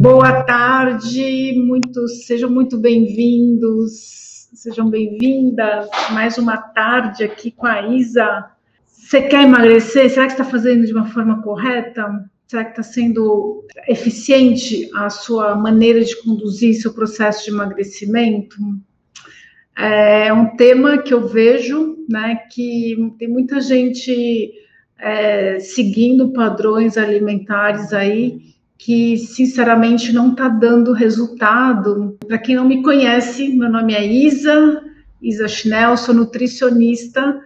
Boa tarde, sejam muito bem-vindos, sejam bem-vindas. Mais uma tarde aqui com a Isa. Você quer emagrecer? Será que está fazendo de uma forma correta? Será que está sendo eficiente a sua maneira de conduzir seu processo de emagrecimento? É um tema que eu vejo, né, que tem muita gente seguindo padrões alimentares aí, que sinceramente não está dando resultado. Para quem não me conhece, meu nome é Isa Schnell, sou nutricionista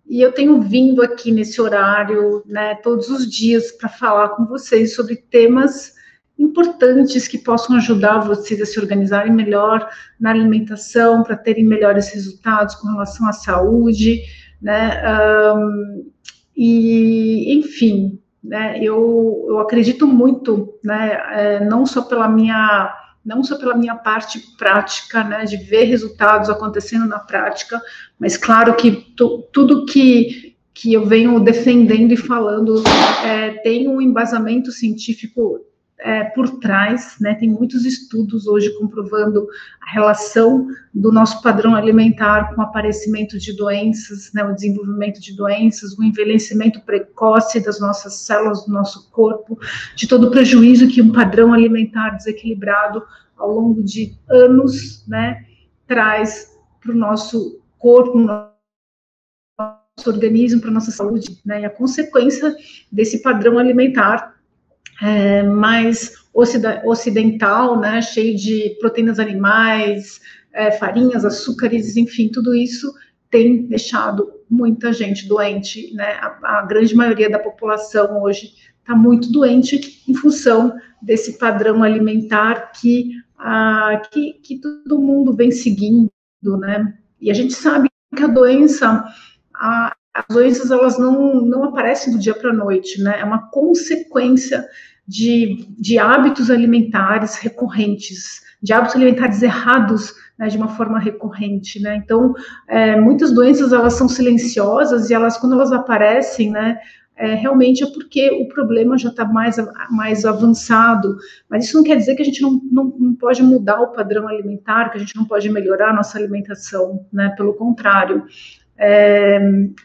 e eu tenho vindo aqui nesse horário, né, todos os dias para falar com vocês sobre temas importantes que possam ajudar vocês a se organizarem melhor na alimentação, para terem melhores resultados com relação à saúde, né, enfim, né, eu acredito muito, né, não só pela minha parte prática, né, de ver resultados acontecendo na prática, mas claro que tudo que eu venho defendendo e falando tem um embasamento científico por trás, né, tem muitos estudos hoje comprovando a relação do nosso padrão alimentar com o aparecimento de doenças, né, o desenvolvimento de doenças, o envelhecimento precoce das nossas células do nosso corpo, de todo o prejuízo que um padrão alimentar desequilibrado ao longo de anos, né, traz para o nosso corpo, nosso organismo, para a nossa saúde, né, e a consequência desse padrão alimentar mais ocidental, né, cheio de proteínas animais, farinhas, açúcares, enfim, tudo isso tem deixado muita gente doente, né, a grande maioria da população hoje está muito doente em função desse padrão alimentar que todo mundo vem seguindo, né, e a gente sabe que as doenças elas não aparecem do dia para a noite, né? É uma consequência de hábitos alimentares recorrentes, de hábitos alimentares errados, né, de uma forma recorrente, né? Então, muitas doenças elas são silenciosas e quando elas aparecem, né, realmente é porque o problema já está mais avançado, mas isso não quer dizer que a gente não pode mudar o padrão alimentar, que a gente não pode melhorar a nossa alimentação, né? Pelo contrário,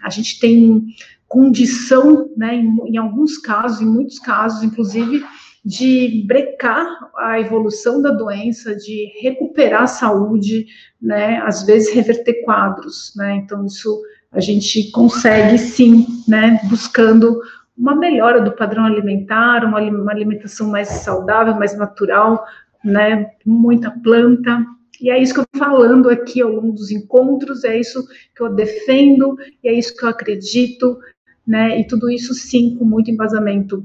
a gente tem condição, né, em alguns casos, em muitos casos, inclusive, de brecar a evolução da doença, de recuperar a saúde, né, às vezes reverter quadros, né, então isso a gente consegue sim, né, buscando uma melhora do padrão alimentar, uma alimentação mais saudável, mais natural, né, muita planta. E é isso que eu estou falando aqui ao longo dos encontros, é isso que eu defendo, e é isso que eu acredito, né? E tudo isso, sim, com muito embasamento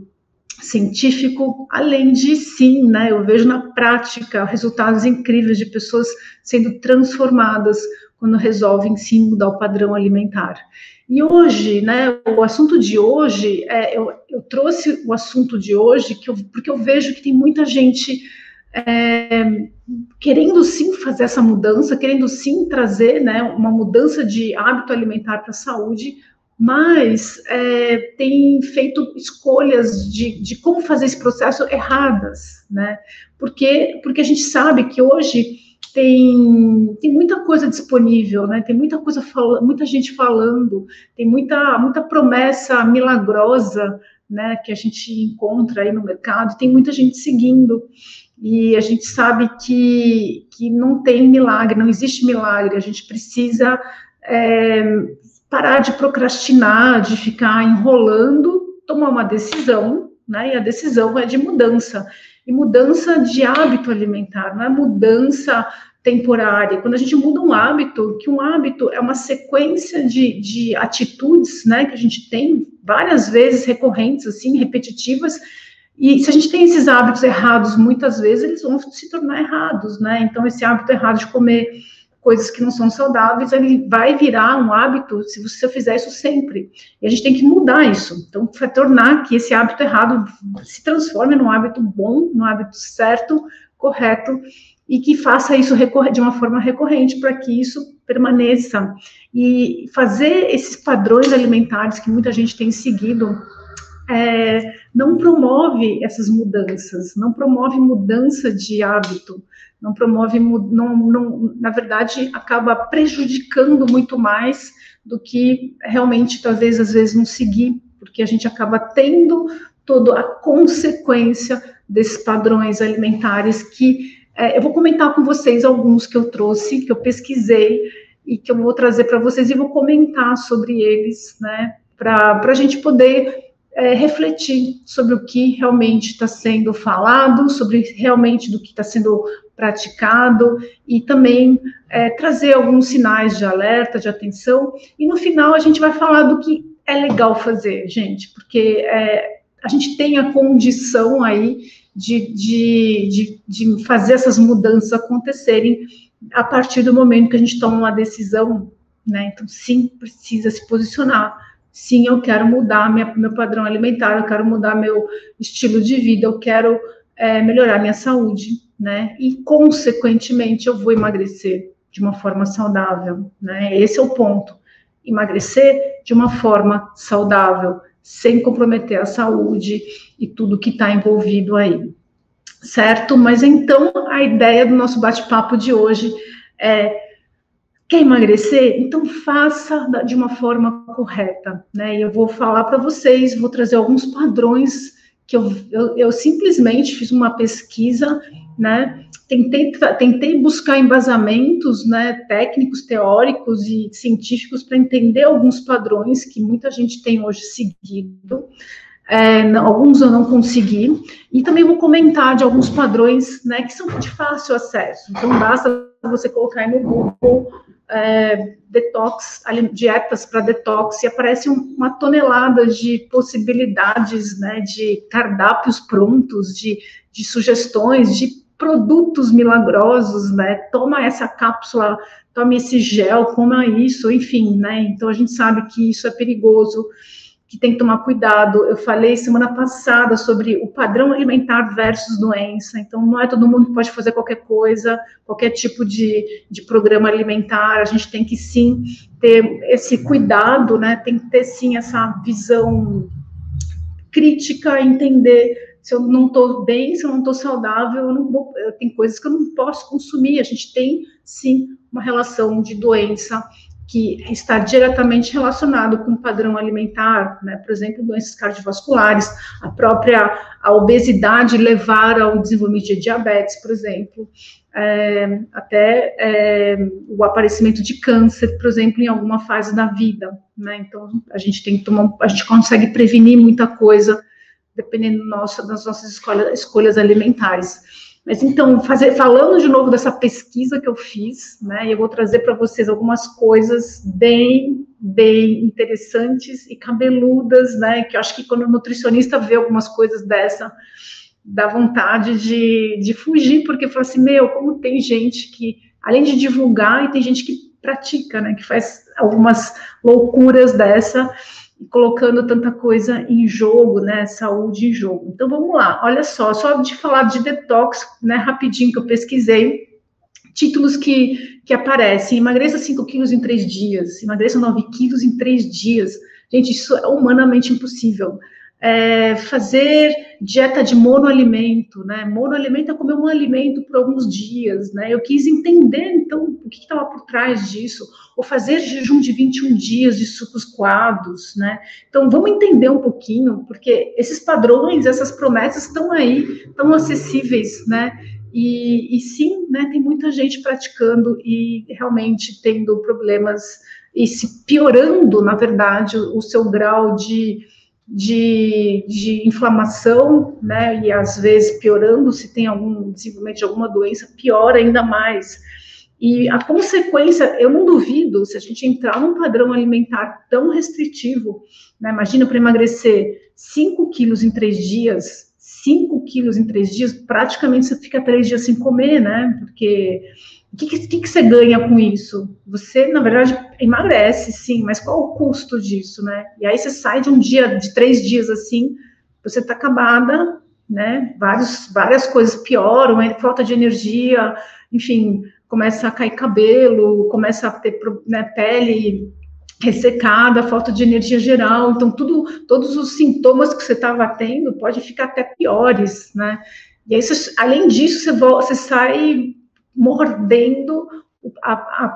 científico, além de, sim, né? Eu vejo na prática resultados incríveis de pessoas sendo transformadas quando resolvem, sim, mudar o padrão alimentar. E hoje, né, o assunto de hoje, eu trouxe o assunto de hoje porque eu vejo que tem muita gente querendo sim fazer essa mudança, querendo sim trazer, né, uma mudança de hábito alimentar para a saúde, mas tem feito escolhas de como fazer esse processo erradas, né? Porque a gente sabe que hoje tem muita coisa disponível, né? Tem muita coisa muita gente falando, tem muita promessa milagrosa, né, que a gente encontra aí no mercado, tem muita gente seguindo. E a gente sabe que não tem milagre, não existe milagre, a gente precisa parar de procrastinar, de ficar enrolando, tomar uma decisão, né? E a decisão é de mudança, e mudança de hábito alimentar, não é mudança temporária. Quando a gente muda um hábito, que um hábito é uma sequência de atitudes, né, que a gente tem várias vezes recorrentes, assim, repetitivas. E se a gente tem esses hábitos errados, muitas vezes eles vão se tornar errados, né? Então, esse hábito errado de comer coisas que não são saudáveis, ele vai virar um hábito se você fizer isso sempre. E a gente tem que mudar isso. Então, para tornar que esse hábito errado se transforme num hábito bom, num hábito certo, correto, e que faça isso de uma forma recorrente para que isso permaneça. E fazer esses padrões alimentares que muita gente tem seguido não promove essas mudanças, não promove mudança de hábito, não promove, na verdade, acaba prejudicando muito mais do que realmente, talvez, às vezes, não seguir, porque a gente acaba tendo toda a consequência desses padrões alimentares que eu vou comentar com vocês alguns que eu trouxe, que eu pesquisei e que eu vou trazer para vocês e vou comentar sobre eles, né, para a gente poder refletir sobre o que realmente está sendo falado, sobre realmente do que está sendo praticado e também trazer alguns sinais de alerta, de atenção. E no final a gente vai falar do que é legal fazer, gente, porque a gente tem a condição aí de fazer essas mudanças acontecerem a partir do momento que a gente toma uma decisão, né? Então, sim, precisa se posicionar. Sim, eu quero mudar meu padrão alimentar, eu quero mudar meu estilo de vida, eu quero melhorar minha saúde, né? E, consequentemente, eu vou emagrecer de uma forma saudável, né? Esse é o ponto. Emagrecer de uma forma saudável, sem comprometer a saúde e tudo que está envolvido aí, certo? Mas então, a ideia do nosso bate-papo de hoje quer emagrecer? Então faça de uma forma correta, né? E eu vou falar para vocês, vou trazer alguns padrões que eu simplesmente fiz uma pesquisa, né? Tentei buscar embasamentos, né, técnicos, teóricos e científicos para entender alguns padrões que muita gente tem hoje seguido. Alguns eu não consegui, e também vou comentar de alguns padrões, né, que são de fácil acesso. Então, basta você colocar aí no Google detox, dietas para detox, e aparece uma tonelada de possibilidades, né, de cardápios prontos, de sugestões, de produtos milagrosos, né, toma essa cápsula, tome esse gel, coma isso, enfim, né, então a gente sabe que isso é perigoso, que tem que tomar cuidado. Eu falei semana passada sobre o padrão alimentar versus doença, então não é todo mundo que pode fazer qualquer coisa, qualquer tipo de programa alimentar, a gente tem que sim ter esse cuidado, né, tem que ter sim essa visão crítica, entender se eu não estou bem, se eu não estou saudável, tem coisas que eu não posso consumir, a gente tem sim uma relação de doença que está diretamente relacionado com o padrão alimentar, né? Por exemplo, doenças cardiovasculares, a obesidade levar ao desenvolvimento de diabetes, por exemplo, o aparecimento de câncer, por exemplo, em alguma fase da vida, né? Então, a gente consegue prevenir muita coisa, dependendo das nossas escolhas alimentares. Mas então, falando de novo dessa pesquisa que eu fiz, né, eu vou trazer para vocês algumas coisas bem interessantes e cabeludas, né, que eu acho que quando o nutricionista vê algumas coisas dessa, dá vontade de fugir, porque fala assim, como tem gente que, além de divulgar, e tem gente que pratica, né, que faz algumas loucuras dessa, colocando tanta coisa em jogo, né, saúde em jogo. Então, vamos lá, olha só de falar de detox, né, rapidinho que eu pesquisei, títulos que aparecem, emagreça 5 quilos em 3 dias, emagreça 9 quilos em 3 dias, gente, isso é humanamente impossível. Fazer dieta de monoalimento, né, monoalimento é comer um alimento por alguns dias, né, eu quis entender, então, o que estava por trás disso, ou fazer jejum de 21 dias de sucos coados, né, então vamos entender um pouquinho, porque esses padrões, essas promessas estão aí, estão acessíveis, né, e sim, né, tem muita gente praticando e realmente tendo problemas, e se piorando, na verdade, o seu grau de inflamação, né, e às vezes piorando, se tem algum desenvolvimento de alguma doença, piora ainda mais. E a consequência, eu não duvido, se a gente entrar num padrão alimentar tão restritivo, né, imagina para emagrecer 5 quilos em 3 dias, 5 quilos em 3 dias, praticamente você fica 3 dias sem comer, né, porque o que você ganha com isso? Você, na verdade, emagrece, sim, mas qual o custo disso, né? E aí você sai de 3 dias assim, você tá acabada, né? Várias coisas pioram, falta de energia, enfim, começa a cair cabelo, começa a ter, né, pele ressecada, falta de energia geral, então todos os sintomas que você estava tendo podem ficar até piores, né? E aí, além disso, você sai mordendo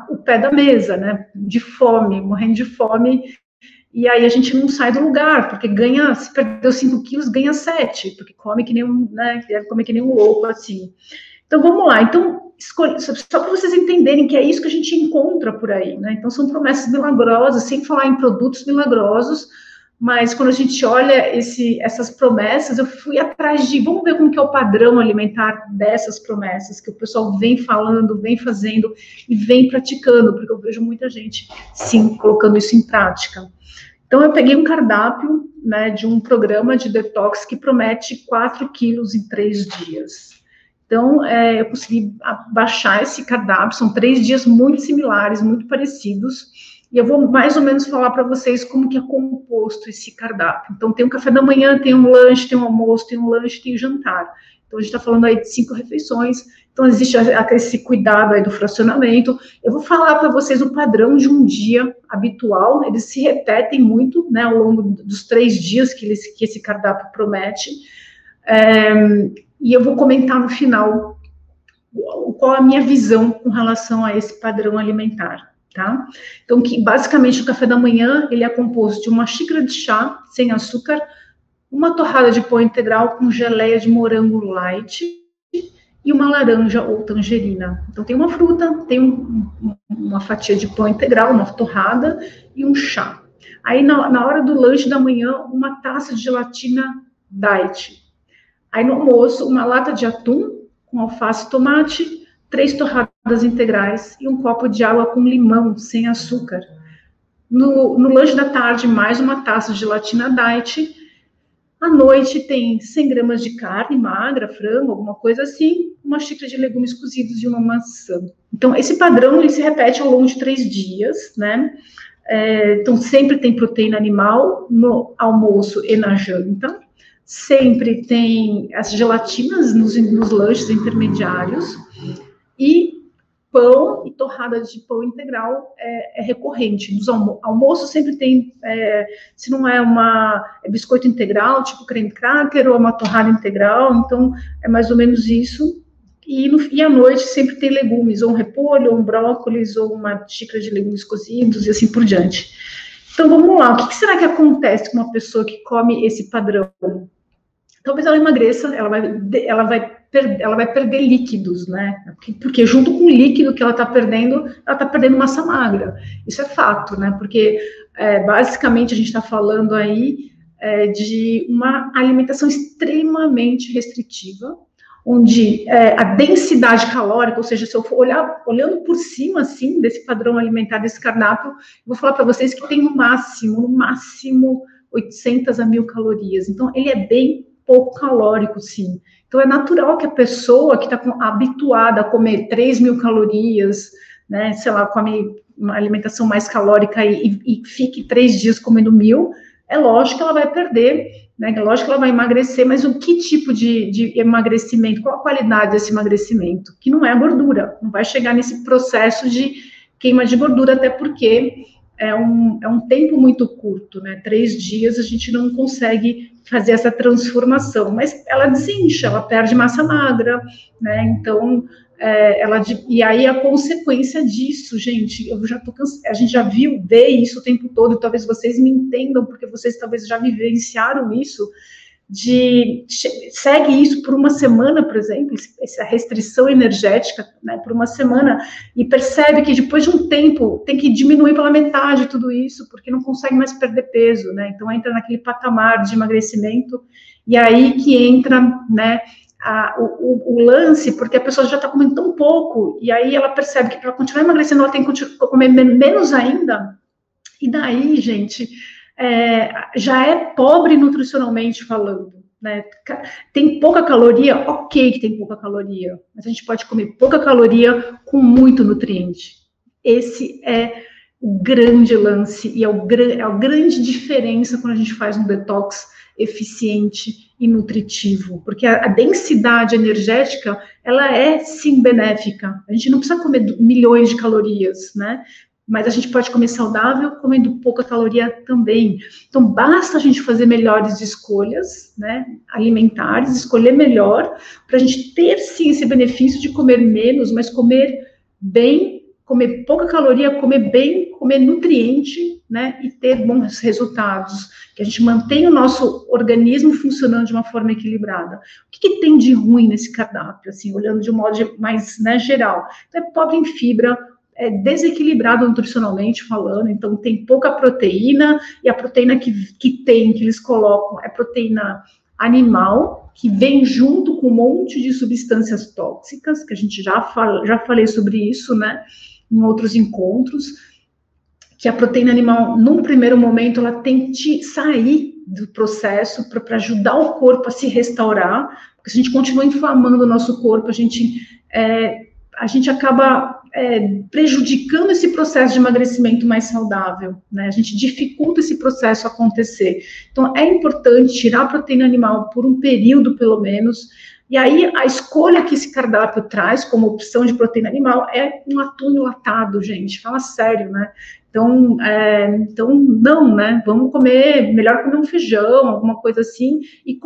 o pé da mesa, né? De fome, morrendo de fome, e aí a gente não sai do lugar, porque se perdeu 5 quilos, ganha 7, porque come que nem né? Deve comer que nem um louco, assim. Então, vamos lá. Então, só para vocês entenderem que é isso que a gente encontra por aí, né? Então, são promessas milagrosas, sem falar em produtos milagrosos, mas quando a gente olha essas promessas, eu fui atrás vamos ver como que é o padrão alimentar dessas promessas, que o pessoal vem falando, vem fazendo e vem praticando, porque eu vejo muita gente, sim, colocando isso em prática. Então, eu peguei um cardápio, né, de um programa de detox que promete 4 quilos em 3 dias. Então, eu consegui baixar esse cardápio, são 3 dias muito similares, muito parecidos, e eu vou mais ou menos falar para vocês como que é composto esse cardápio. Então, tem um café da manhã, tem um lanche, tem um almoço, tem um lanche, tem um jantar. Então, a gente está falando aí de 5 refeições, então existe esse cuidado aí do fracionamento. Eu vou falar para vocês o padrão de um dia habitual, eles se repetem muito, né, ao longo dos 3 dias que esse cardápio promete, e eu vou comentar no final qual a minha visão com relação a esse padrão alimentar, tá? Então, basicamente, o café da manhã, ele é composto de uma xícara de chá sem açúcar, uma torrada de pão integral com geleia de morango light e uma laranja ou tangerina. Então, tem uma fruta, tem uma fatia de pão integral, uma torrada e um chá. Aí, na hora do lanche da manhã, uma taça de gelatina diet. Aí, no almoço, uma lata de atum com alface e tomate, 3 torradas integrais e um copo de água com limão, sem açúcar. No lanche da tarde, mais uma taça de gelatina diet. À noite tem 100 gramas de carne magra, frango, alguma coisa assim, uma xícara de legumes cozidos e uma maçã. Então, esse padrão ele se repete ao longo de 3 dias, né? Então, sempre tem proteína animal no almoço e na janta. Sempre tem as gelatinas nos lanches intermediários. E pão e torrada de pão integral é recorrente. Nos almoços sempre tem, se não é biscoito integral, tipo creme cracker, ou uma torrada integral, então é mais ou menos isso. E à noite sempre tem legumes, ou um repolho, ou um brócolis, ou uma xícara de legumes cozidos, e assim por diante. Então, vamos lá. O que será que acontece com uma pessoa que come esse padrão? Talvez ela emagreça, ela vai perder líquidos, né? Porque junto com o líquido que ela está perdendo massa magra. Isso é fato, né? Porque basicamente a gente está falando aí de uma alimentação extremamente restritiva, onde a densidade calórica, ou seja, se eu for olhando por cima, assim, desse padrão alimentar, desse cardápio, eu vou falar para vocês que tem no máximo 800 a 1.000 calorias. Então, ele é bem pouco calórico, sim. Então, é natural que a pessoa que está habituada a comer 3.000 calorias, né, sei lá, come uma alimentação mais calórica e fique 3 dias comendo 1.000, é lógico que ela vai perder, né, é lógico que ela vai emagrecer, mas o que tipo de emagrecimento, qual a qualidade desse emagrecimento? Que não é a gordura, não vai chegar nesse processo de queima de gordura, até porque é um tempo muito curto, né? 3 dias a gente não consegue fazer essa transformação, mas ela desincha, ela perde massa magra, né? Então, e aí a consequência disso, gente, eu já tô cansada, a gente já vê isso o tempo todo, e talvez vocês me entendam, porque vocês talvez já vivenciaram isso, segue isso por uma semana, por exemplo, essa restrição energética, né, por uma semana, e percebe que depois de um tempo tem que diminuir pela metade tudo isso, porque não consegue mais perder peso, né, então entra naquele patamar de emagrecimento, e aí que entra, né, o lance, porque a pessoa já está comendo tão pouco, e aí ela percebe que para continuar emagrecendo ela tem que comer menos ainda, e daí, gente, já é pobre nutricionalmente falando, né? Tem pouca caloria, ok que tem pouca caloria, mas a gente pode comer pouca caloria com muito nutriente. Esse é o grande lance e a grande diferença quando a gente faz um detox eficiente e nutritivo, porque a densidade energética, ela é sim benéfica. A gente não precisa comer milhões de calorias, né? mas a gente pode comer saudável comendo pouca caloria também. Então, basta a gente fazer melhores escolhas, né, alimentares, escolher melhor, para a gente ter, sim, esse benefício de comer menos, mas comer bem, comer pouca caloria, comer bem, comer nutriente, né, e ter bons resultados, que a gente mantenha o nosso organismo funcionando de uma forma equilibrada. O que tem de ruim nesse cardápio, assim, olhando de um modo mais, né, geral? Então, é pobre em fibra, é desequilibrado nutricionalmente falando, então tem pouca proteína, e a proteína que eles colocam é proteína animal, que vem junto com um monte de substâncias tóxicas, que a gente já falei sobre isso, né, em outros encontros, que a proteína animal, num primeiro momento, ela tem que sair do processo para ajudar o corpo a se restaurar, porque se a gente continua inflamando o nosso corpo, a gente acaba prejudicando esse processo de emagrecimento mais saudável, né? A gente dificulta esse processo acontecer. Então, é importante tirar a proteína animal por um período, pelo menos. E aí, a escolha que esse cardápio traz como opção de proteína animal é um atum enlatado, gente. Fala sério, né? Então, não, né? Vamos comer, melhor comer um feijão, alguma coisa assim. E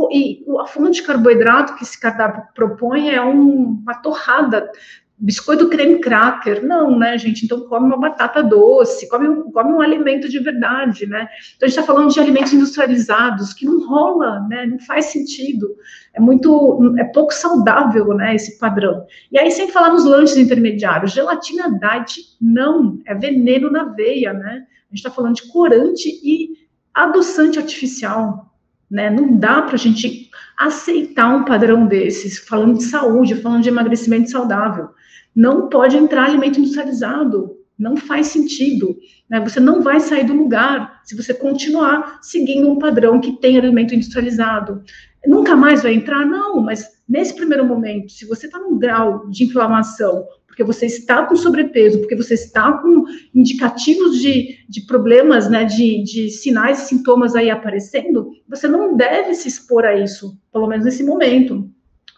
a fonte de carboidrato que esse cardápio propõe é uma torrada, biscoito creme cracker, não, né, gente? Então come uma batata doce, come um alimento de verdade, né? Então a gente está falando de alimentos industrializados, que não rola, né? Não faz sentido. É pouco saudável, né, esse padrão. E aí, sem falar nos lanches intermediários, gelatina diet, não, é veneno na veia, né? A gente está falando de corante e adoçante artificial, né? Não dá para a gente aceitar um padrão desses, falando de saúde, falando de emagrecimento saudável. Não pode entrar alimento industrializado, não faz sentido, né? Você não vai sair do lugar se você continuar seguindo um padrão que tem alimento industrializado. Nunca mais vai entrar? Não, mas nesse primeiro momento, se você está num grau de inflamação, porque você está com sobrepeso, porque você está com indicativos de problemas, né, de sinais e sintomas aí aparecendo, você não deve se expor a isso, pelo menos nesse momento.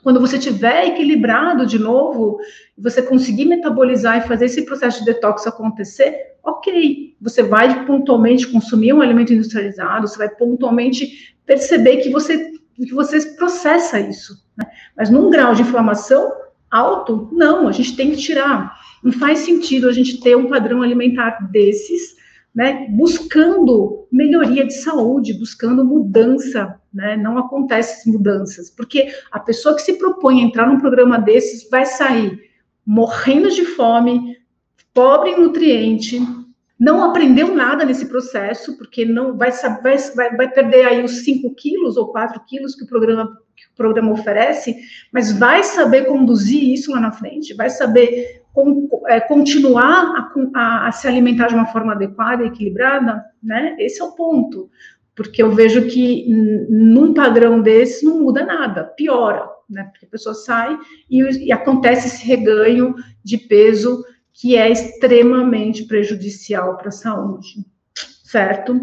Quando você estiver equilibrado de novo, você conseguir metabolizar e fazer esse processo de detox acontecer, ok, você vai pontualmente consumir um alimento industrializado, você vai pontualmente perceber que você processa isso, né? Mas num grau de inflamação alto, não, a gente tem que tirar. Não faz sentido a gente ter um padrão alimentar desses, né, buscando melhoria de saúde, buscando mudança, né? Não acontecem mudanças, porque a pessoa que se propõe a entrar num programa desses vai sair morrendo de fome, pobre em nutriente, não aprendeu nada nesse processo, porque não vai perder aí os 5 quilos ou 4 quilos que o programa oferece, mas vai saber conduzir isso lá na frente, vai saber continuar a se alimentar de uma forma adequada e equilibrada, né? Esse é o ponto, porque eu vejo que num padrão desse não muda nada, piora, né? Porque a pessoa sai e acontece esse reganho de peso que é extremamente prejudicial para a saúde, certo?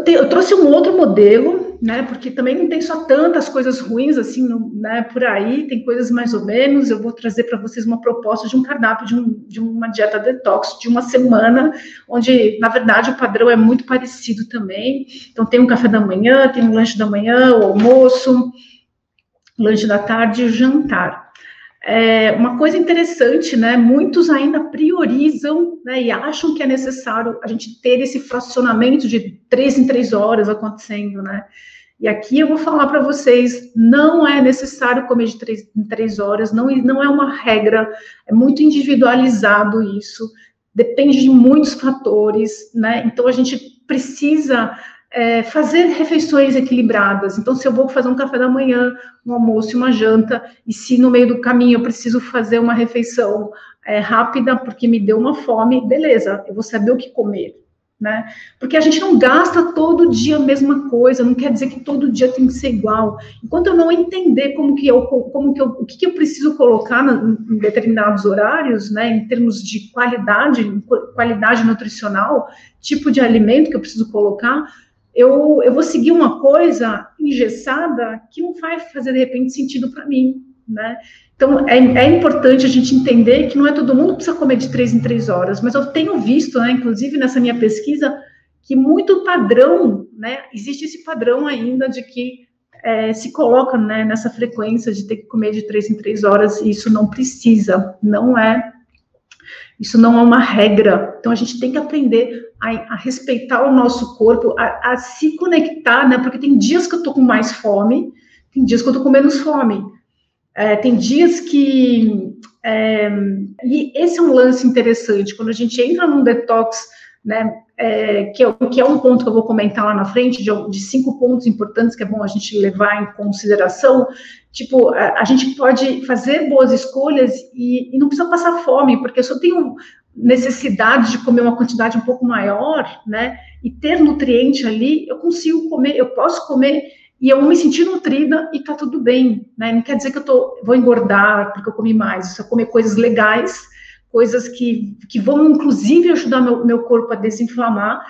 Eu trouxe um outro modelo, né, porque também não tem só tantas coisas ruins assim, né, por aí, tem coisas mais ou menos. Eu vou trazer para vocês uma proposta de um cardápio, de uma dieta detox de uma semana, onde, na verdade, o padrão é muito parecido também. Então, tem um café da manhã, tem um lanche da manhã, o almoço, lanche da tarde e o jantar. Uma coisa interessante, né? Muitos ainda priorizam, né, e acham que é necessário a gente ter esse fracionamento de 3 em 3 horas acontecendo, né? E aqui eu vou falar para vocês, não é necessário comer de 3 em 3 horas, não é uma regra, é muito individualizado isso, depende de muitos fatores, né? Então a gente precisa fazer refeições equilibradas. Então, se eu vou fazer um café da manhã, um almoço e uma janta, e se no meio do caminho eu preciso fazer uma refeição rápida, porque me deu uma fome, beleza, eu vou saber o que comer, né? Porque a gente não gasta todo dia a mesma coisa, não quer dizer que todo dia tem que ser igual. Enquanto eu não entender o que eu preciso colocar em determinados horários, né, em termos de qualidade nutricional, tipo de alimento que eu preciso colocar, eu vou seguir uma coisa engessada que não vai fazer, de repente, sentido para mim, né? Então, é importante a gente entender que não é todo mundo que precisa comer de 3 em 3 horas, mas eu tenho visto, né, inclusive nessa minha pesquisa, que muito padrão, né, existe esse padrão ainda de que se coloca, né, nessa frequência de ter que comer de 3 em 3 horas, e isso não precisa, isso não é uma regra. Então, a gente tem que aprender a respeitar o nosso corpo, a se conectar, né, porque tem dias que eu tô com mais fome, tem dias que eu tô com menos fome. Tem dias que... e esse é um lance interessante, quando a gente entra num detox, né, que é um ponto que eu vou comentar lá na frente, de 5 pontos importantes que é bom a gente levar em consideração, tipo, a gente pode fazer boas escolhas e não precisa passar fome, porque se eu tenho necessidade de comer uma quantidade um pouco maior, né, e ter nutriente ali, eu consigo comer, eu posso comer, e eu me sentir nutrida e tá tudo bem, né? Não quer dizer que vou engordar porque eu comi mais, se eu comer coisas legais, coisas que vão, inclusive, ajudar meu corpo a desinflamar,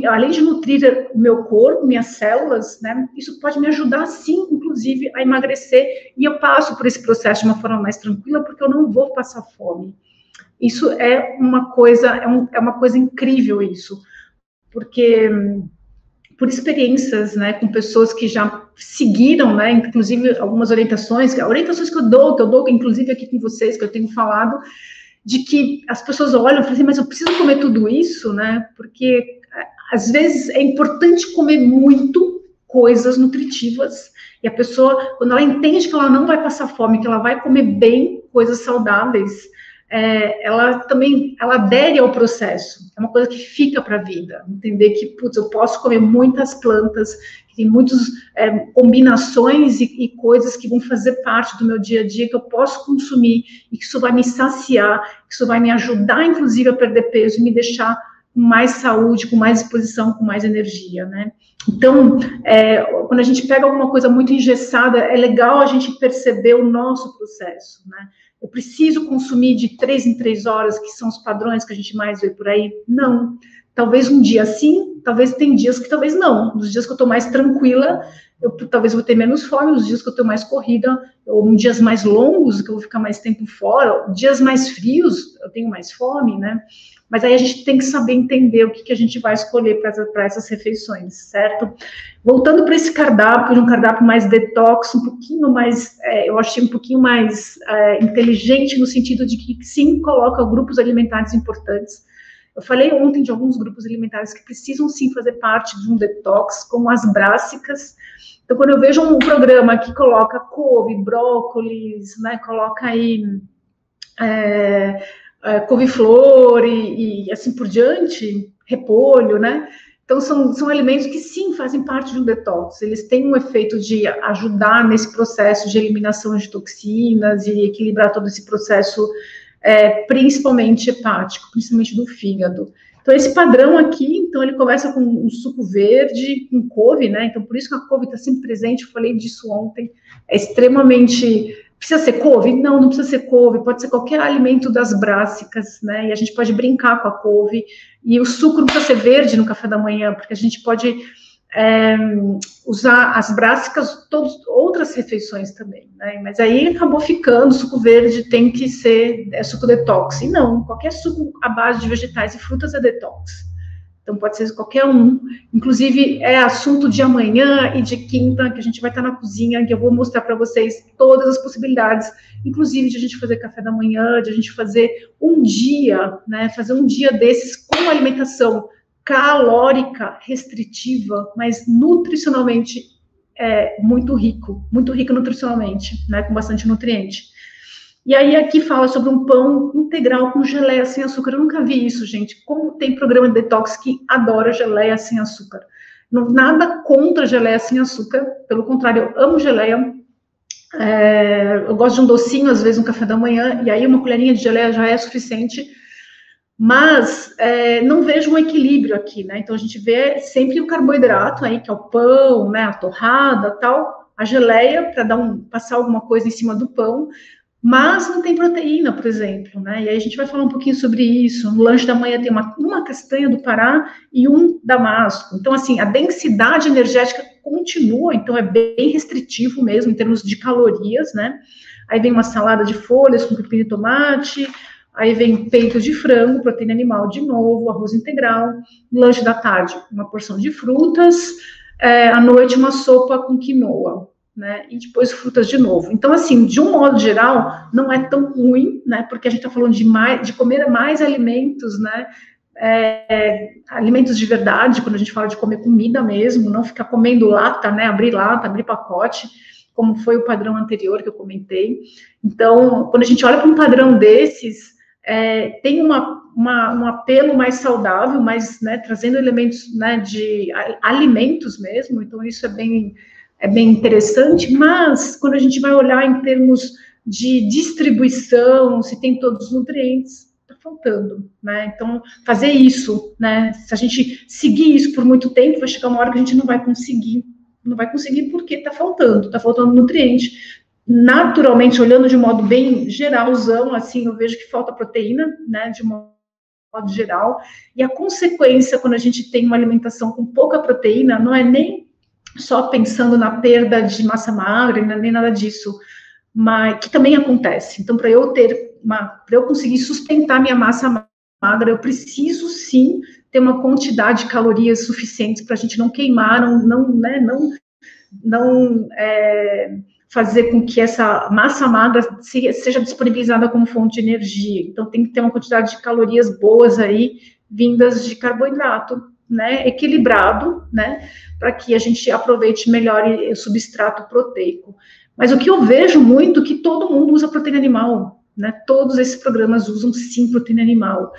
além de nutrir o meu corpo, minhas células, né? Isso pode me ajudar, sim, inclusive, a emagrecer, e eu passo por esse processo de uma forma mais tranquila, porque eu não vou passar fome. Isso é uma coisa incrível, isso, porque... por experiências, né, com pessoas que já seguiram, né, inclusive algumas orientações que eu dou, inclusive aqui com vocês, que eu tenho falado, de que as pessoas olham e falam assim, mas eu preciso comer tudo isso, né, porque às vezes é importante comer muito coisas nutritivas, e a pessoa, quando ela entende que ela não vai passar fome, que ela vai comer bem coisas saudáveis, ela adere ao processo, é uma coisa que fica para a vida, entender que, putz, eu posso comer muitas plantas, que tem muitas combinações e coisas que vão fazer parte do meu dia a dia, que eu posso consumir, e que isso vai me saciar, que isso vai me ajudar, inclusive, a perder peso, e me deixar com mais saúde, com mais disposição, com mais energia, né? Então, quando a gente pega alguma coisa muito engessada, é legal a gente perceber o nosso processo, né? Eu preciso consumir de 3 em 3 horas, que são os padrões que a gente mais vê por aí? Não. Talvez um dia sim, talvez tem dias que talvez não. Nos dias que eu estou mais tranquila, talvez vou ter menos fome, nos dias que eu estou mais corrida, ou em dias mais longos, que eu vou ficar mais tempo fora, dias mais frios, eu tenho mais fome, né? Mas aí a gente tem que saber entender o que a gente vai escolher para essas refeições, certo? Voltando para esse cardápio, um cardápio mais detox, um pouquinho mais, eu achei um pouquinho mais inteligente, no sentido de que, sim, coloca grupos alimentares importantes. Eu falei ontem de alguns grupos alimentares que precisam, sim, fazer parte de um detox, como as brássicas. Então, quando eu vejo um programa que coloca couve, brócolis, né, coloca aí couve-flor e assim por diante, repolho, né? Então, são alimentos que, sim, fazem parte de um detox. Eles têm um efeito de ajudar nesse processo de eliminação de toxinas e equilibrar todo esse processo, principalmente hepático, principalmente do fígado. Então, esse padrão aqui, então, ele começa com um suco verde, com couve, né? Então, por isso que a couve está sempre presente, eu falei disso ontem, é extremamente... Precisa ser couve? Não, não precisa ser couve, pode ser qualquer alimento das brássicas, né? E a gente pode brincar com a couve. E o suco não precisa ser verde no café da manhã, porque a gente pode usar as brássicas outras refeições também, né? Mas aí acabou ficando, suco verde tem que ser suco detox. E não, qualquer suco à base de vegetais e frutas é detox. Então, pode ser qualquer um. Inclusive, é assunto de amanhã e de quinta, que a gente vai estar na cozinha, que eu vou mostrar para vocês todas as possibilidades, inclusive de a gente fazer café da manhã, de a gente fazer um dia, né? Fazer um dia desses com alimentação calórica, restritiva, mas nutricionalmente muito rico nutricionalmente, né? Com bastante nutriente. E aí aqui fala sobre um pão integral com geleia sem açúcar. Eu nunca vi isso, gente. Como tem programa de detox que adora geleia sem açúcar. Não, nada contra geleia sem açúcar. Pelo contrário, eu amo geleia. Eu gosto de um docinho, às vezes, no café da manhã. E aí uma colherinha de geleia já é suficiente. Mas não vejo um equilíbrio aqui, né? Então a gente vê sempre o carboidrato aí, que é o pão, né? A torrada, tal. A geleia, para passar alguma coisa em cima do pão. Mas não tem proteína, por exemplo, né? E aí a gente vai falar um pouquinho sobre isso. No lanche da manhã tem uma castanha do Pará e um damasco. Então, assim, a densidade energética continua, então é bem restritivo mesmo, em termos de calorias, né? Aí vem uma salada de folhas com pepino e tomate, aí vem peito de frango, proteína animal de novo, arroz integral, lanche da tarde, uma porção de frutas, à noite uma sopa com quinoa, né, e depois frutas de novo. Então, assim, de um modo geral, não é tão ruim, né, porque a gente está falando de comer mais alimentos, né, alimentos de verdade, quando a gente fala de comer comida mesmo, não ficar comendo lata, né, lata, abrir pacote, como foi o padrão anterior que eu comentei. Então, quando a gente olha para um padrão desses, tem um apelo mais saudável, mais, né, trazendo elementos, né, de alimentos mesmo, então isso é bem interessante, mas quando a gente vai olhar em termos de distribuição, se tem todos os nutrientes, está faltando, né? Então, fazer isso, né? Se a gente seguir isso por muito tempo, vai chegar uma hora que a gente não vai conseguir porque está faltando nutriente. Naturalmente, olhando de modo bem geralzão, assim, eu vejo que falta proteína, né, de um modo geral, e a consequência, quando a gente tem uma alimentação com pouca proteína, não é nem só pensando na perda de massa magra, nem nada disso, mas que também acontece. Então, para eu conseguir sustentar minha massa magra, eu preciso sim ter uma quantidade de calorias suficientes para a gente não queimar, não fazer com que essa massa magra seja disponibilizada como fonte de energia. Então, tem que ter uma quantidade de calorias boas aí, vindas de carboidrato, né, equilibrado, né, para que a gente aproveite melhor o substrato proteico. Mas o que eu vejo muito é que todo mundo usa proteína animal, né, todos esses programas usam sim proteína animal.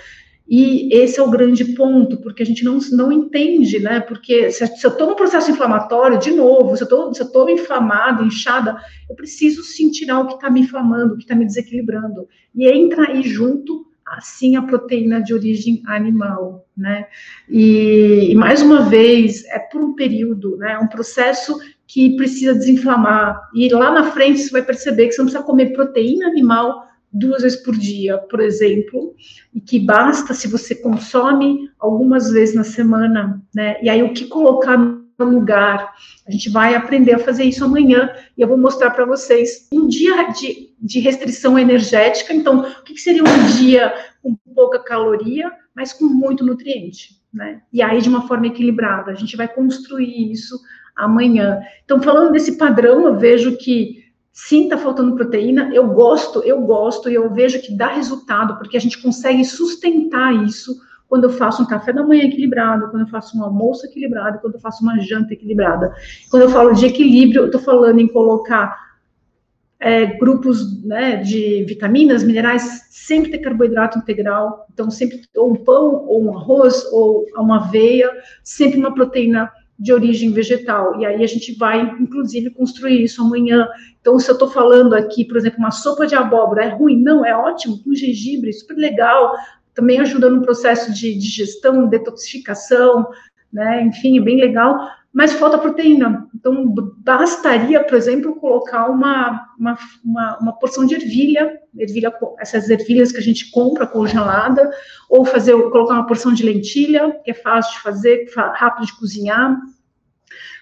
E esse é o grande ponto, porque a gente não entende, né? Porque se eu estou no processo inflamatório, de novo, se eu estou inflamada, inchada, eu preciso sim tirar o que está me inflamando, o que está me desequilibrando. E entra aí junto, assim, a proteína de origem animal, né? E mais uma vez, é por um período, né? É um processo que precisa desinflamar. E lá na frente você vai perceber que você não precisa comer proteína animal 2 vezes por dia, por exemplo, e que basta se você consome algumas vezes na semana, né? E aí o que colocar no lugar? A gente vai aprender a fazer isso amanhã e eu vou mostrar para vocês um dia de restrição energética. Então, o que seria um dia com pouca caloria, mas com muito nutriente, né? E aí de uma forma equilibrada. A gente vai construir isso amanhã. Então, falando desse padrão, eu vejo que sim, está faltando proteína, eu gosto, e eu vejo que dá resultado, porque a gente consegue sustentar isso quando eu faço um café da manhã equilibrado, quando eu faço um almoço equilibrado, quando eu faço uma janta equilibrada. Quando eu falo de equilíbrio, eu estou falando em colocar grupos, né, de vitaminas, minerais, sempre ter carboidrato integral, então sempre ou um pão, ou um arroz, ou uma aveia, sempre uma proteína de origem vegetal, e aí a gente vai, inclusive, construir isso amanhã. Então, se eu estou falando aqui, por exemplo, uma sopa de abóbora, é ruim? Não, é ótimo, com gengibre, super legal, também ajuda no processo de digestão, detoxificação, né, enfim, é bem legal, mas falta proteína. Então, bastaria, por exemplo, colocar uma porção de ervilha, essas ervilhas que a gente compra congelada, ou colocar uma porção de lentilha, que é fácil de fazer, rápido de cozinhar.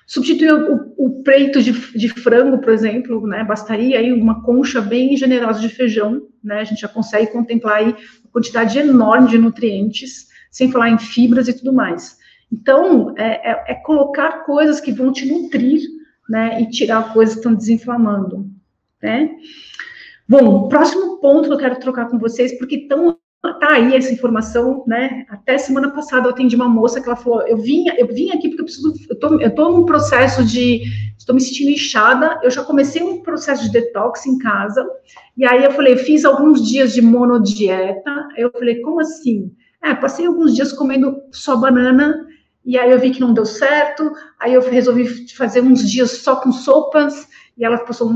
Substituir o peito de frango, por exemplo, né, bastaria aí uma concha bem generosa de feijão, né, a gente já consegue contemplar aí uma quantidade enorme de nutrientes, sem falar em fibras e tudo mais. Então, é colocar coisas que vão te nutrir, né, e tirar coisas que estão desinflamando, né. Bom, próximo ponto que eu quero trocar com vocês, porque tá aí essa informação, né, até semana passada eu atendi uma moça que ela falou, eu vim aqui porque eu tô num processo estou me sentindo inchada, eu já comecei um processo de detox em casa, e aí eu falei, fiz alguns dias de monodieta, eu falei, como assim? Passei alguns dias comendo só banana, e aí eu vi que não deu certo, aí eu resolvi fazer uns dias só com sopas, e ela passou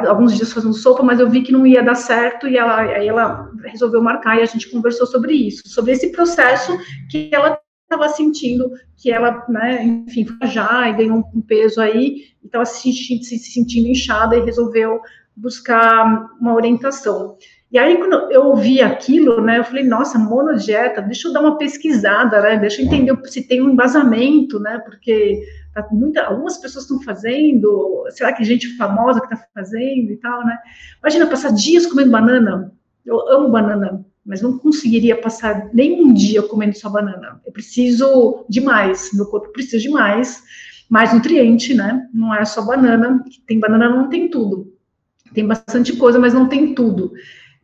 alguns dias fazendo sopa, mas eu vi que não ia dar certo, e aí ela resolveu marcar, e a gente conversou sobre isso, sobre esse processo que ela estava sentindo, que ela, né, enfim, foi já e ganhou um peso aí, e estava se sentindo inchada, e resolveu buscar uma orientação. E aí, quando eu ouvi aquilo, né, eu falei, nossa, monodieta, deixa eu dar uma pesquisada, né, deixa eu entender se tem um embasamento, né, porque algumas pessoas estão fazendo, será que gente famosa que está fazendo e tal, né? Imagina, passar dias comendo banana, eu amo banana, mas não conseguiria passar nem um dia comendo só banana. Eu preciso de mais, meu corpo precisa de mais nutriente, né? Não é só banana, tem banana, não tem tudo. Tem bastante coisa, mas não tem tudo.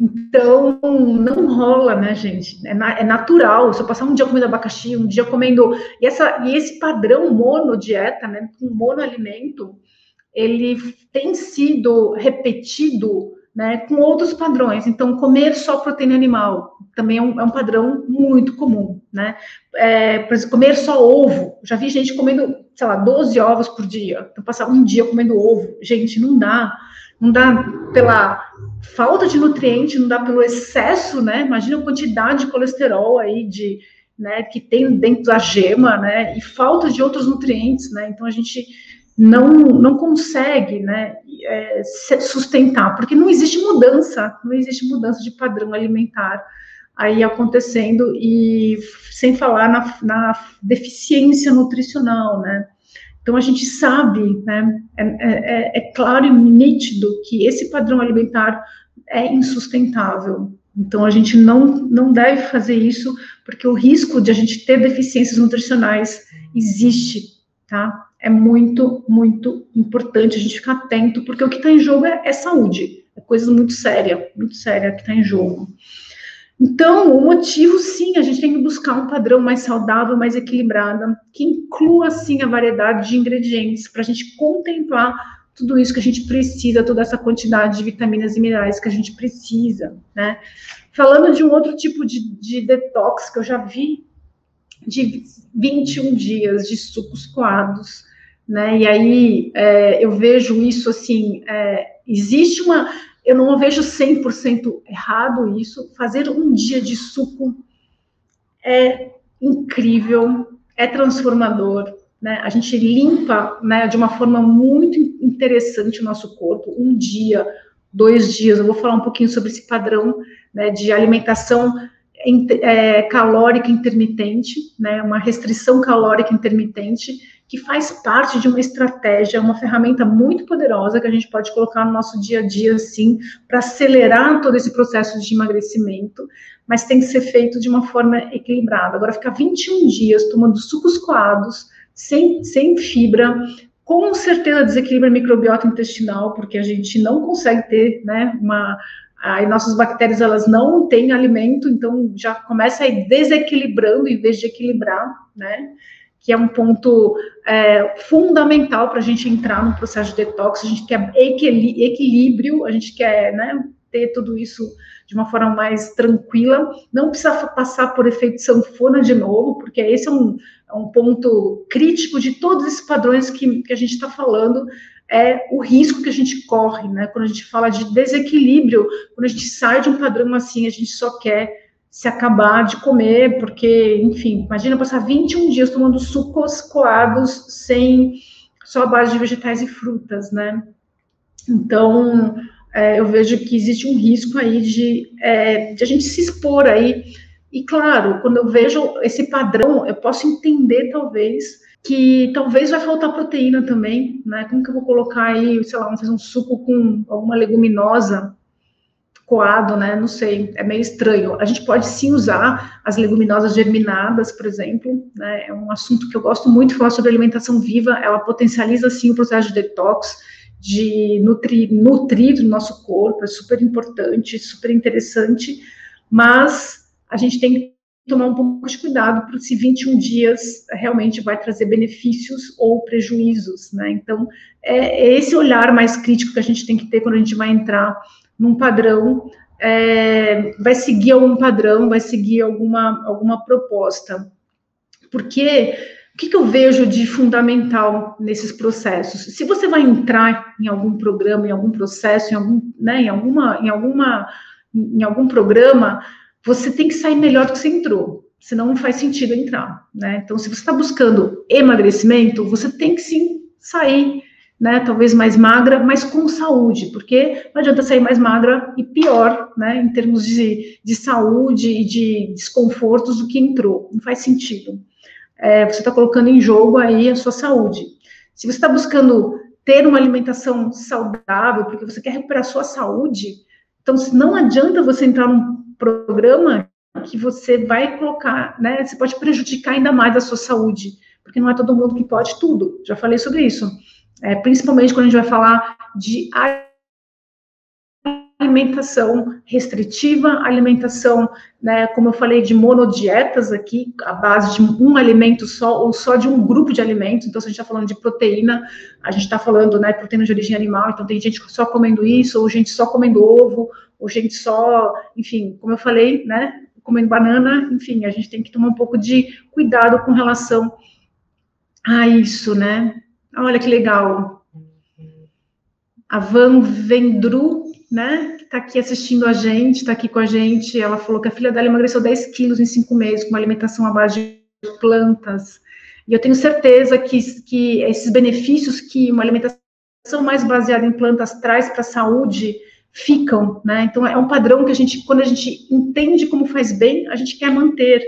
Então, não rola, né, gente? É natural. Se eu passar um dia comendo abacaxi, um dia comendo... E esse padrão monodieta, né, com monoalimento, ele tem sido repetido, né, com outros padrões. Então, comer só proteína animal também é um padrão muito comum, né? Por exemplo, comer só ovo. Já vi gente comendo, sei lá, 12 ovos por dia. Então, passar um dia comendo ovo. Gente, não dá. Não dá pela falta de nutriente, não dá pelo excesso, né? Imagina a quantidade de colesterol aí, né, que tem dentro da gema, né? E falta de outros nutrientes, né? Então, a gente não consegue, né, sustentar, porque não existe mudança de padrão alimentar aí acontecendo, e sem falar na deficiência nutricional, né? Então, a gente sabe, né, é claro e nítido que esse padrão alimentar é insustentável. Então, a gente não deve fazer isso, porque o risco de a gente ter deficiências nutricionais existe, tá? É muito, muito importante a gente ficar atento, porque o que está em jogo é saúde, é coisa muito séria que está em jogo. Então, o motivo, sim, a gente tem que buscar um padrão mais saudável, mais equilibrado, que inclua, sim, a variedade de ingredientes, para a gente contemplar tudo isso que a gente precisa, toda essa quantidade de vitaminas e minerais que a gente precisa, né? Falando de um outro tipo de detox que eu já vi, de 21 dias de sucos coados, né? E aí eu vejo isso assim, existe eu não vejo 100% errado isso. Fazer um dia de suco é incrível, é transformador, né? A gente limpa, né, de uma forma muito interessante o nosso corpo. Um dia, 2 dias, eu vou falar um pouquinho sobre esse padrão, né, de alimentação calórica intermitente, né, uma restrição calórica intermitente, que faz parte de uma estratégia, uma ferramenta muito poderosa que a gente pode colocar no nosso dia a dia, assim, para acelerar todo esse processo de emagrecimento, mas tem que ser feito de uma forma equilibrada. Agora, ficar 21 dias tomando sucos coados, sem fibra, com certeza desequilibra a microbiota intestinal, porque a gente não consegue ter, né, aí nossas bactérias, elas não têm alimento, então já começa a ir desequilibrando em vez de equilibrar, né? Que é um ponto fundamental para a gente entrar no processo de detox. A gente quer equilíbrio, a gente quer, né, ter tudo isso de uma forma mais tranquila, não precisa passar por efeito sanfona de novo, porque esse é um ponto crítico de todos esses padrões que a gente está falando, é o risco que a gente corre, né? Quando a gente fala de desequilíbrio, quando a gente sai de um padrão assim, a gente só quer se acabar de comer, porque, enfim, imagina passar 21 dias tomando sucos coados só a base de vegetais e frutas, né? Então, eu vejo que existe um risco aí de a gente se expor aí. E, claro, quando eu vejo esse padrão, eu posso entender, talvez, que talvez vai faltar proteína também, né? Como que eu vou colocar aí, sei lá, vamos fazer um suco com alguma leguminosa coado, né? Não sei, é meio estranho. A gente pode sim usar as leguminosas germinadas, por exemplo, né? É um assunto que eu gosto muito de falar sobre alimentação viva. Ela potencializa sim o processo de detox, de nutrir o nosso corpo, é super importante, super interessante, mas a gente tem que tomar um pouco de cuidado, porque se 21 dias realmente vai trazer benefícios ou prejuízos, né? Então, é esse olhar mais crítico que a gente tem que ter quando a gente vai entrar num padrão, vai seguir algum padrão, vai seguir alguma proposta. Porque o que eu vejo de fundamental nesses processos? Se você vai entrar em algum programa, em algum processo, em algum programa, você tem que sair melhor do que você entrou, senão não faz sentido entrar, né? Então, se você está buscando emagrecimento, você tem que sim sair né, talvez mais magra, mas com saúde, porque não adianta sair mais magra e pior, né, em termos de saúde e de desconfortos do que entrou, não faz sentido. Você está colocando em jogo aí a sua saúde. Se você está buscando ter uma alimentação saudável, porque você quer recuperar a sua saúde, então não adianta você entrar num programa que você vai colocar, né, você pode prejudicar ainda mais a sua saúde, porque não é todo mundo que pode tudo, já falei sobre isso. Principalmente quando a gente vai falar de alimentação restritiva, alimentação, né, como eu falei, de monodietas aqui, a base de um alimento só, ou só de um grupo de alimentos. Então, se a gente está falando de proteína, a gente está falando, né, proteína de origem animal, então tem gente só comendo isso, ou gente só comendo ovo, ou gente só, enfim, como eu falei, né, comendo banana, enfim, a gente tem que tomar um pouco de cuidado com relação a isso, né. Olha que legal. A Van Vendru, né, que está aqui assistindo a gente, está aqui com a gente, ela falou que a filha dela emagreceu 10 quilos em 5 meses, com uma alimentação à base de plantas, e eu tenho certeza que esses benefícios que uma alimentação mais baseada em plantas traz para a saúde, ficam, né, então é um padrão que a gente, quando a gente entende como faz bem, a gente quer manter,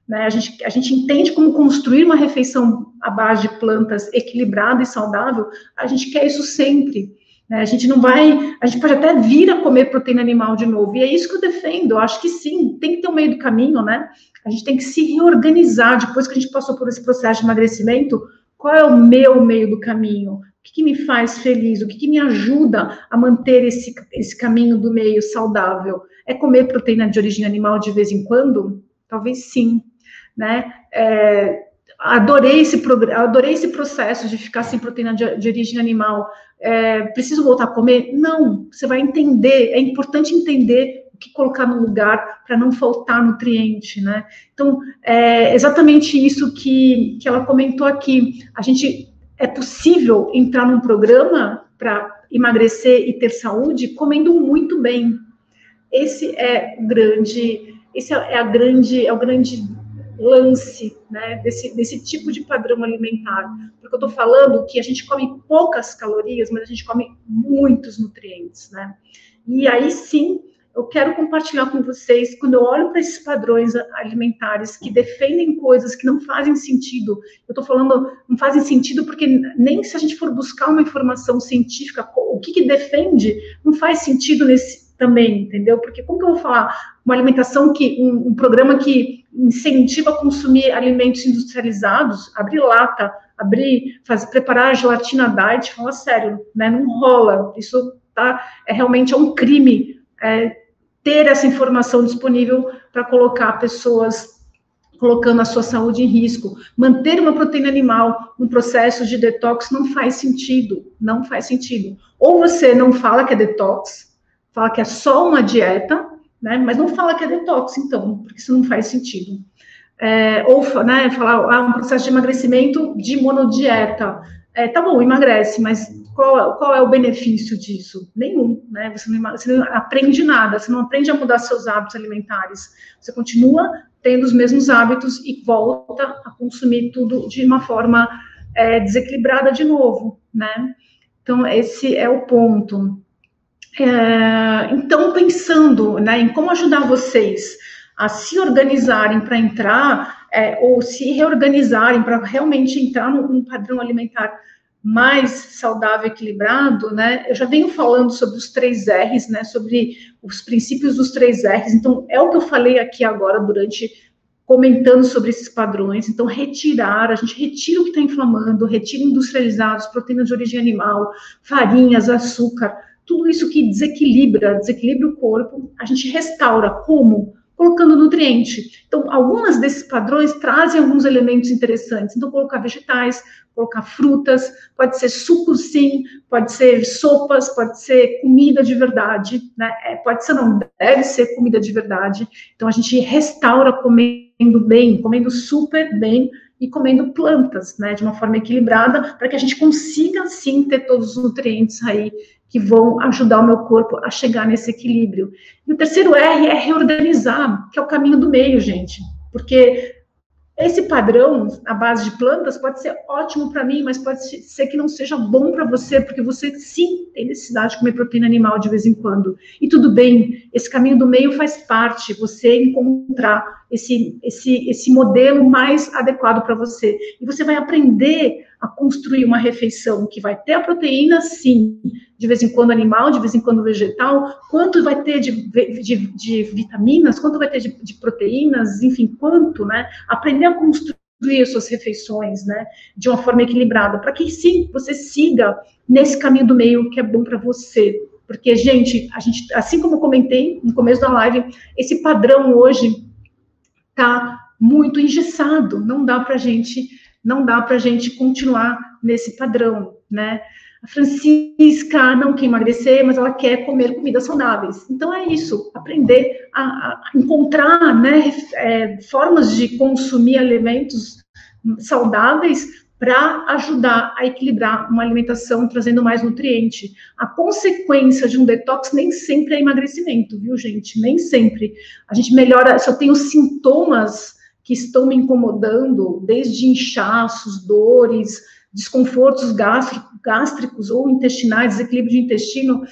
né, a gente entende como construir uma refeição à base de plantas equilibrada e saudável, a gente quer isso sempre. A gente não vai, a gente pode até vir a comer proteína animal de novo, e é isso que eu defendo, eu acho que sim, tem que ter um meio do caminho, né, a gente tem que se reorganizar, depois que a gente passou por esse processo de emagrecimento, qual é o meu meio do caminho, o que me faz feliz, o que me ajuda a manter esse caminho do meio saudável, é comer proteína de origem animal de vez em quando? Talvez sim, né, adorei esse processo de ficar sem proteína de origem animal, preciso voltar a comer? Não, você vai entender, é importante entender o que colocar no lugar para não faltar nutriente, né? Então, é exatamente isso que ela comentou aqui, é possível entrar num programa para emagrecer e ter saúde comendo muito bem. Esse é o grande lance, né, desse tipo de padrão alimentar, porque eu estou falando que a gente come poucas calorias, mas a gente come muitos nutrientes, né, e aí sim, eu quero compartilhar com vocês, quando eu olho para esses padrões alimentares que defendem coisas que não fazem sentido, eu estou falando, não fazem sentido porque nem se a gente for buscar uma informação científica, o que defende, não faz sentido também, entendeu? Porque como que eu vou falar uma alimentação um programa que incentiva a consumir alimentos industrializados, abrir lata, preparar gelatina diet, fala sério, né? Não rola, isso realmente é um crime, ter essa informação disponível para colocar pessoas colocando a sua saúde em risco. Manter uma proteína animal no processo de detox não faz sentido, não faz sentido. Ou você não fala que é detox, fala que é só uma dieta, né, mas não fala que é detox, então, porque isso não faz sentido. Ou, né, falar um processo de emagrecimento de monodieta. Tá bom, emagrece, mas qual é o benefício disso? Nenhum, né? Você não aprende nada, você não aprende a mudar seus hábitos alimentares. Você continua tendo os mesmos hábitos e volta a consumir tudo de uma forma desequilibrada de novo, né? Então, esse é o ponto. Então, pensando, né, em como ajudar vocês a se organizarem para entrar, ou se reorganizarem para realmente entrar num padrão alimentar mais saudável, equilibrado, né, eu já venho falando sobre os 3 R's, né, sobre os princípios dos 3 R's, então, é o que eu falei aqui agora, comentando sobre esses padrões, então, a gente retira o que está inflamando, retira industrializados, proteínas de origem animal, farinhas, açúcar, tudo isso que desequilibra o corpo, a gente restaura. Como? Colocando nutriente. Então, alguns desses padrões trazem alguns elementos interessantes. Então, colocar vegetais, colocar frutas, pode ser suco sim, pode ser sopas, pode ser comida de verdade, né? Pode ser, não, deve ser comida de verdade. Então, a gente restaura comendo bem, comendo super bem, e comendo plantas, né, de uma forma equilibrada, para que a gente consiga, sim, ter todos os nutrientes aí que vão ajudar o meu corpo a chegar nesse equilíbrio. E o terceiro R é reorganizar, que é o caminho do meio, gente, porque esse padrão, à base de plantas, pode ser ótimo para mim, mas pode ser que não seja bom para você, porque você, sim, tem necessidade de comer proteína animal de vez em quando. E tudo bem, esse caminho do meio faz parte, você encontrar esse modelo mais adequado para você. E você vai aprender a construir uma refeição que vai ter a proteína, sim, de vez em quando animal, de vez em quando vegetal, quanto vai ter de vitaminas, quanto vai ter de proteínas, enfim, quanto, né? Aprender a construir as suas refeições, né? De uma forma equilibrada, para que, sim, você siga nesse caminho do meio que é bom para você. Porque, gente, assim como eu comentei no começo da live, esse padrão hoje está muito engessado, não dá para a gente continuar nesse padrão, né? A Francisca não quer emagrecer, mas ela quer comer comidas saudáveis. Então é isso, aprender a encontrar, né, formas de consumir alimentos saudáveis para ajudar a equilibrar uma alimentação trazendo mais nutriente. A consequência de um detox nem sempre é emagrecimento, viu, gente? Nem sempre. A gente melhora, se eu tenho sintomas que estão me incomodando, desde inchaços, dores, desconfortos gástricos ou intestinais, desequilíbrio de intestino,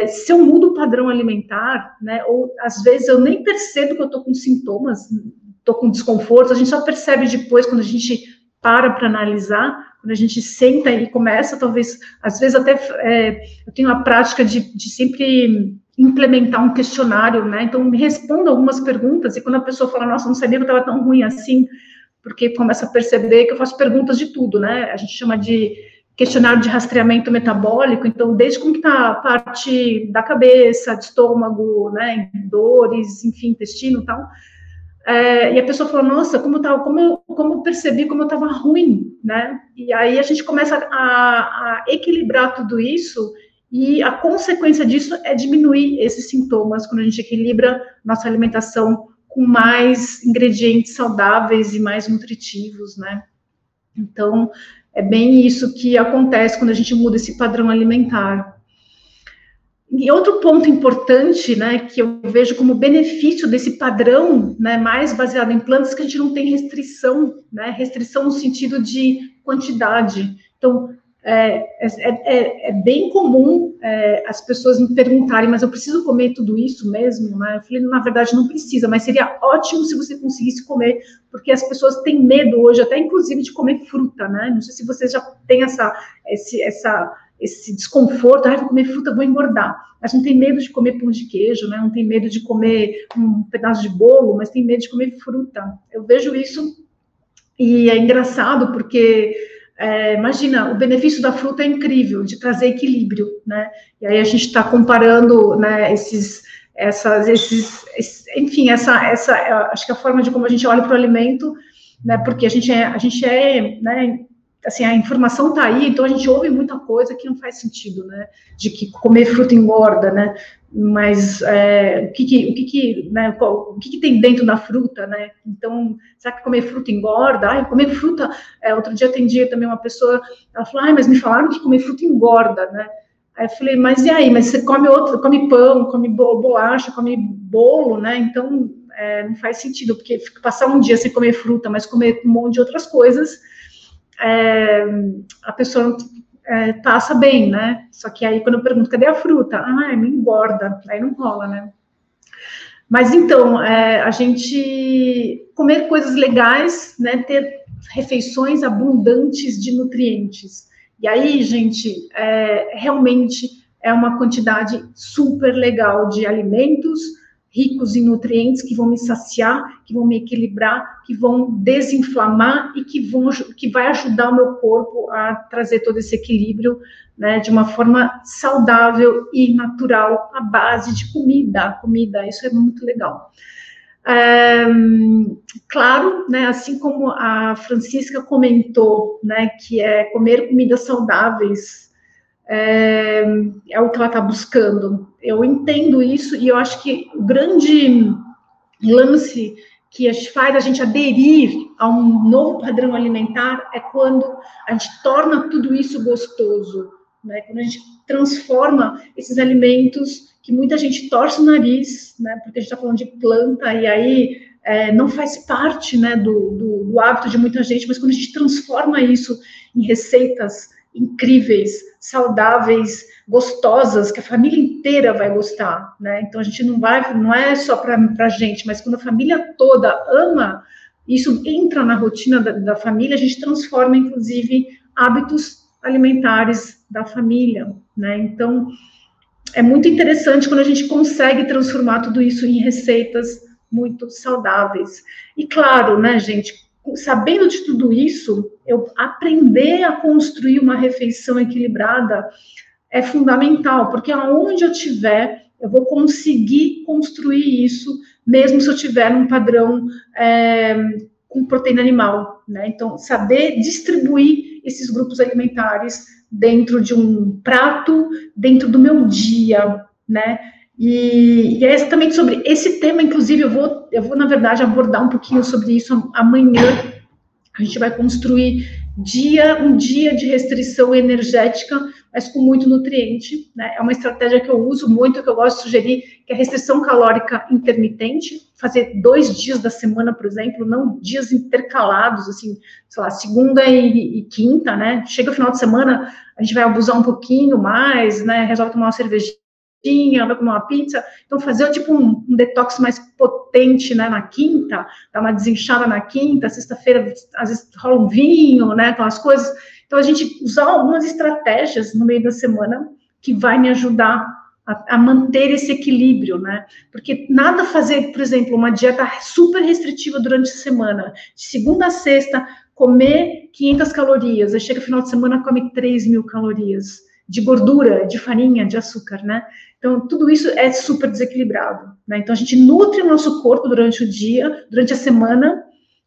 se eu mudo o padrão alimentar, né, ou às vezes eu nem percebo que eu estou com sintomas, estou com desconforto, a gente só percebe depois quando a gente para analisar, quando a gente senta e começa, talvez, às vezes até, eu tenho a prática de sempre implementar um questionário, né, então me responda algumas perguntas, e quando a pessoa fala, nossa, não sabia que estava tão ruim assim, porque começa a perceber que eu faço perguntas de tudo, né, a gente chama de questionário de rastreamento metabólico, então, desde como que está a parte da cabeça, de estômago, né, dores, enfim, intestino e tal, e a pessoa falou, nossa, como eu percebi como eu estava ruim, né? E aí a gente começa a equilibrar tudo isso, e a consequência disso é diminuir esses sintomas, quando a gente equilibra nossa alimentação com mais ingredientes saudáveis e mais nutritivos, né? Então, é bem isso que acontece quando a gente muda esse padrão alimentar. E outro ponto importante, né, que eu vejo como benefício desse padrão, né, mais baseado em plantas, que a gente não tem restrição, né, restrição no sentido de quantidade. Então, é bem comum as pessoas me perguntarem, mas eu preciso comer tudo isso mesmo, né? Eu falei, na verdade, não precisa, mas seria ótimo se você conseguisse comer, porque as pessoas têm medo hoje, até inclusive, de comer fruta, né? Não sei se vocês já têm esse desconforto, vou comer fruta, vou engordar. A gente tem medo de comer pão de queijo, né? Não tem medo de comer um pedaço de bolo, mas tem medo de comer fruta. Eu vejo isso e é engraçado porque, imagina, o benefício da fruta é incrível, de trazer equilíbrio, né? E aí a gente está comparando, né, enfim, acho que a forma de como a gente olha para o alimento, né? Porque a gente né? Assim, a informação está aí, então a gente ouve muita coisa que não faz sentido, né? De que comer fruta engorda, né? Mas o que tem dentro da fruta, né? Então, será que comer fruta engorda? Comer fruta... outro dia atendi também uma pessoa, ela falou, mas me falaram que comer fruta engorda, né? Aí eu falei, mas e aí? Mas você come pão, come bolacha, come bolo, né? Então, não faz sentido, porque passar um dia sem comer fruta, mas comer um monte de outras coisas... a pessoa passa bem, né? Só que aí quando eu pergunto, cadê a fruta? Não engorda, aí não rola, né? Mas então, a gente comer coisas legais, né? Ter refeições abundantes de nutrientes. E aí, gente, realmente é uma quantidade super legal de alimentos ricos em nutrientes que vão me saciar, que vão me equilibrar, que vão desinflamar e que vai ajudar o meu corpo a trazer todo esse equilíbrio, né, de uma forma saudável e natural, à base de comida. Isso é muito legal. Claro, né, assim como a Francisca comentou, né, que é comer comidas saudáveis, é o que ela está buscando. Eu entendo isso e eu acho que o grande lance que faz a gente aderir a um novo padrão alimentar é quando a gente torna tudo isso gostoso, né? Quando a gente transforma esses alimentos que muita gente torce o nariz, né? Porque a gente está falando de planta e aí não faz parte, né, do hábito de muita gente, mas quando a gente transforma isso em receitas incríveis, saudáveis, gostosas, que a família inteira vai gostar, né? Então a gente não é só para a gente, mas quando a família toda ama, isso entra na rotina da família, a gente transforma, inclusive, hábitos alimentares da família, né? Então é muito interessante quando a gente consegue transformar tudo isso em receitas muito saudáveis. E claro, né, gente, sabendo de tudo isso, eu aprender a construir uma refeição equilibrada é fundamental, porque aonde eu estiver, eu vou conseguir construir isso, mesmo se eu tiver num padrão com proteína animal, né? Então, saber distribuir esses grupos alimentares dentro de um prato, dentro do meu dia, né? E é exatamente sobre esse tema, inclusive, eu vou, na verdade, abordar um pouquinho sobre isso amanhã. A gente vai construir um dia de restrição energética, mas com muito nutriente, né? É uma estratégia que eu uso muito, que eu gosto de sugerir, que é a restrição calórica intermitente, fazer 2 dias da semana, por exemplo, não dias intercalados, assim, sei lá, segunda e quinta, né? Chega o final de semana, a gente vai abusar um pouquinho mais, né? Resolve tomar uma cervejinha, vai comer uma pizza, então fazer tipo um detox mais potente, né, na quinta, dar uma desinchada na quinta, sexta-feira às vezes rola um vinho, né, aquelas coisas, então a gente usar algumas estratégias no meio da semana que vai me ajudar a manter esse equilíbrio, né, porque nada fazer, por exemplo, uma dieta super restritiva durante a semana, de segunda a sexta, comer 500 calorias, aí chega no final de semana, come 3.000 calorias, de gordura, de farinha, de açúcar, né? Então, tudo isso é super desequilibrado, né? Então, a gente nutre o nosso corpo durante o dia, durante a semana,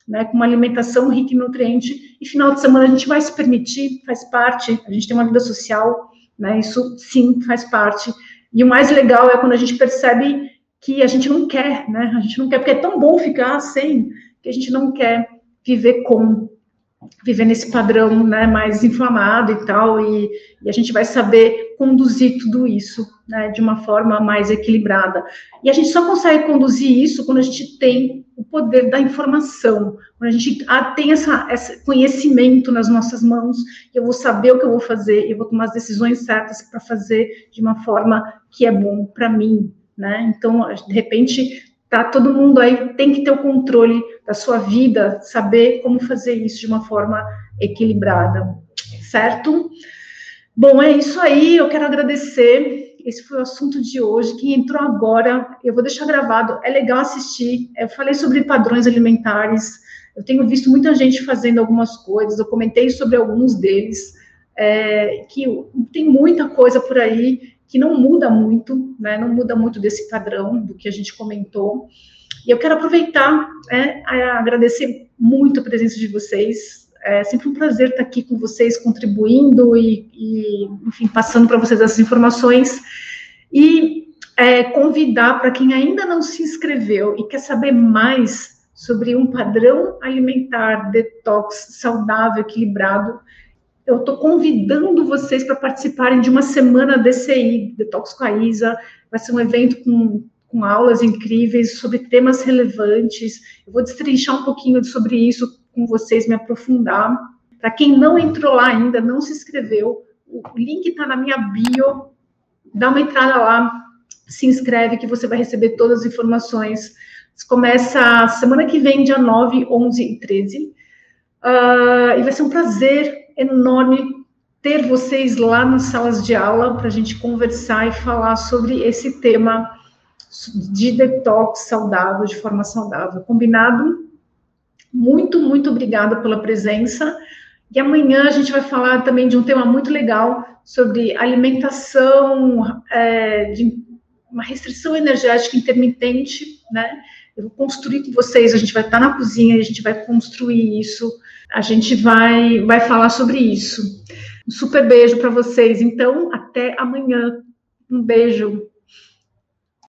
né, com uma alimentação rica em nutriente, e final de semana a gente vai se permitir, faz parte, a gente tem uma vida social, né? Isso, sim, faz parte. E o mais legal é quando a gente percebe que a gente não quer, né? A gente não quer, porque é tão bom ficar sem, que a gente não quer viver nesse padrão, né, mais inflamado e tal, e a gente vai saber conduzir tudo isso, né, de uma forma mais equilibrada. E a gente só consegue conduzir isso quando a gente tem o poder da informação, quando a gente tem esse conhecimento nas nossas mãos, eu vou saber o que eu vou fazer, eu vou tomar as decisões certas para fazer de uma forma que é bom para mim, né? Então, de repente, tá todo mundo aí, tem que ter o controle da sua vida, saber como fazer isso de uma forma equilibrada, certo? Bom, é isso aí, eu quero agradecer, esse foi o assunto de hoje, quem entrou agora, eu vou deixar gravado, é legal assistir, eu falei sobre padrões alimentares, eu tenho visto muita gente fazendo algumas coisas, eu comentei sobre alguns deles, que tem muita coisa por aí, que não muda muito, né, não muda muito desse padrão do que a gente comentou. E eu quero aproveitar, agradecer muito a presença de vocês. É sempre um prazer estar aqui com vocês, contribuindo e enfim, passando para vocês essas informações. E convidar para quem ainda não se inscreveu e quer saber mais sobre um padrão alimentar, detox, saudável, equilibrado, eu estou convidando vocês para participarem de uma semana DCI, Detox com a Isa. Vai ser um evento com aulas incríveis sobre temas relevantes. Eu vou destrinchar um pouquinho sobre isso com vocês, me aprofundar. Para quem não entrou lá ainda, não se inscreveu, o link está na minha bio. Dá uma entrada lá, se inscreve que você vai receber todas as informações. Começa semana que vem, dia 9, 11 e 13. E vai ser um prazer enorme ter vocês lá nas salas de aula para a gente conversar e falar sobre esse tema de detox saudável, de forma saudável. Combinado? Muito, muito obrigada pela presença. E amanhã a gente vai falar também de um tema muito legal sobre alimentação, de uma restrição energética intermitente, né? Eu vou construir com vocês, a gente vai estar na cozinha, a gente vai construir isso, a gente vai falar sobre isso. Um super beijo para vocês, então, até amanhã. Um beijo.